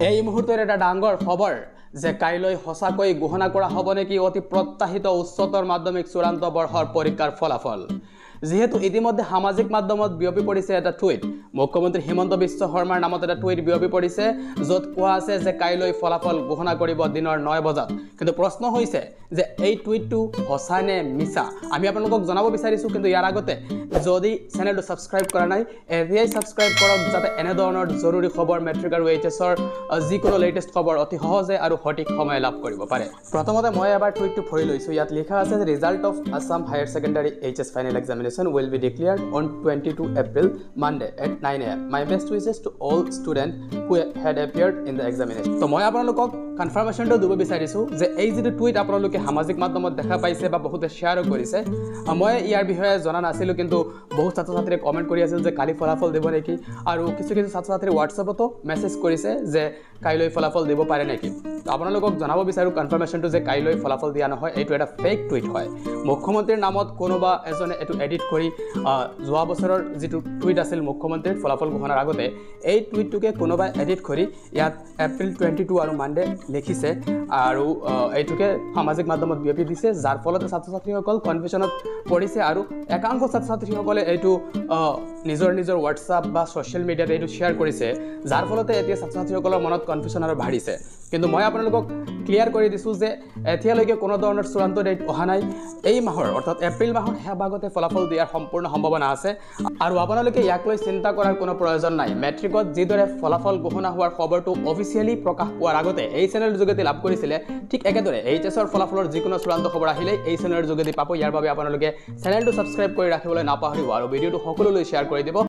এই মুহূৰ্তত এটা ডাঙৰ খবৰ যে কাইলৈ সঁচাকৈ ঘোষণা কৰা হ'ব নেকি অতি প্ৰত্যাশিত উচ্চতৰ মাধ্যমিক চূড়ান্ত বৰ্ষৰ পৰীক্ষাৰ ফলাফল। যেহেতু ইতিমধ্যে সামাজিক মাধ্যমত বিয়পি পৰিছে এটা টুইট, মুখ্যমন্ত্ৰী হিমন্ত বিশ্ব শৰ্মাৰ নামত এটা টুইট বিয়পি পৰিছে য'ত কোৱা আছে যে কাইলৈ ফলাফল ঘোষণা কৰিব দিনৰ 9 বজাত। কিন্তু প্ৰশ্ন হৈছে যে এই টুইটটো সঁচা নে মিছা, আমি আপোনালোকক জনাব বিচাৰিছোঁ। কিন্তু ইয়াৰ আগতে যদি চেনেলটো ছাবস্ক্ৰাইব কৰা নাই এতিয়াই ছাবস্ক্ৰাইব কৰক যাতে এনেধৰণৰ জৰুৰী খবৰ মেট্ৰিক আৰু এইচএছৰ যিকোনো লেটেষ্ট খবৰ অতি সহজে আৰু সঠিক সময় লাভ কৰিব পাৰে। প্ৰথমতে মই এবাৰ টুইটটো পঢ়ি লৈছোঁ। ইয়াত লিখা আছে যে result of Assam higher secondary HS final examination will be declared on 22 April Monday at 9 AM. My best wishes to all students who had appeared in the examination. তো মই আপোনালোকক কনফাৰ্মেশ্যনটো দিব বিচাৰিছোঁ যে এই যিটো টুইট আপোনালোকে সামাজিক মাধ্যমত দেখা পাইছে বা বহুতে শ্বেয়াৰো কৰিছে, মই ইয়াৰ বিষয়ে জনা নাছিলোঁ। কিন্তু বহুত ছাত্ৰ ছাত্ৰীয়ে কমেণ্ট কৰি আছিল যে কালি ফলাফল দিব নেকি, আৰু কিছু ছাত্ৰ ছাত্ৰীয়ে হোৱাটছএপতো মেছেজ কৰিছে যে কাইলৈ ফলাফল দিব পাৰে নেকি। তো আপোনালোকক জনাব বিচাৰোঁ কনফাৰ্মেশ্যনটো যে কাইলৈ ফলাফল দিয়া নহয়, এইটো এটা ফেক টুইট হয়। মুখ্যমন্ত্ৰীৰ নামত কোনোবা এজনে এইটো এডিট কৰি যোৱা বছৰৰ যিটো টুইট আছিল মুখ্যমন্ত্ৰীৰ ফলাফল ঘোষণাৰ আগতে, এই টুইটটোকে কোনোবাই এডিট কৰি ইয়াত এপ্ৰিল 22 আৰু মানডে লিখিছে আৰু এইটোকে সামাজিক মাধ্যমত বিয়পি দিছে, যাৰ ফলত ছাত্ৰ ছাত্ৰীসকল কনফিউশ্যনত পৰিছে। আৰু একাংশ ছাত্ৰ ছাত্ৰীসকলে এইটো নিজৰ হোৱাটছআপ বা ছ'চিয়েল মিডিয়াত এইটো শ্বেয়াৰ কৰিছে, যাৰ ফলতে এতিয়া ছাত্ৰ ছাত্ৰীসকলৰ মনত কনফিউশ্যন আৰু বাঢ়িছে। কিন্তু মই আপোনালোকক ক্লিয়াৰ কৰি দিছোঁ যে এতিয়ালৈকে কোনো ধৰণৰ চূড়ান্ত ডেট অহা নাই। এই মাহৰ অৰ্থাৎ এপ্ৰিল মাহৰ শেষভাগতে ফলাফল দিয়াৰ সম্পূৰ্ণ সম্ভাৱনা আছে। আৰু আপোনালোকে ইয়াক লৈ চিন্তা কৰাৰ কোনো প্ৰয়োজন নাই। মেট্ৰিকত যিদৰে ফলাফল ঘোষণা হোৱাৰ খবৰটো অফিচিয়েলি প্ৰকাশ পোৱাৰ আগতে এই চেনেলৰ যোগেদি লাভ কৰিছিলে, ঠিক একেদৰে এইচএছৰ ফলাফলৰ যিকোনো চূড়ান্ত খবৰ আহিলেই এই চেনেলৰ যোগেদি পাব। ইয়াৰ বাবে আপোনালোকে চেনেলটো ছাবস্ক্ৰাইব কৰি ৰাখিবলৈ নাপাহৰিব আৰু ভিডিঅ'টো সকলোলৈ শ্বেয়াৰ কৰি দিব।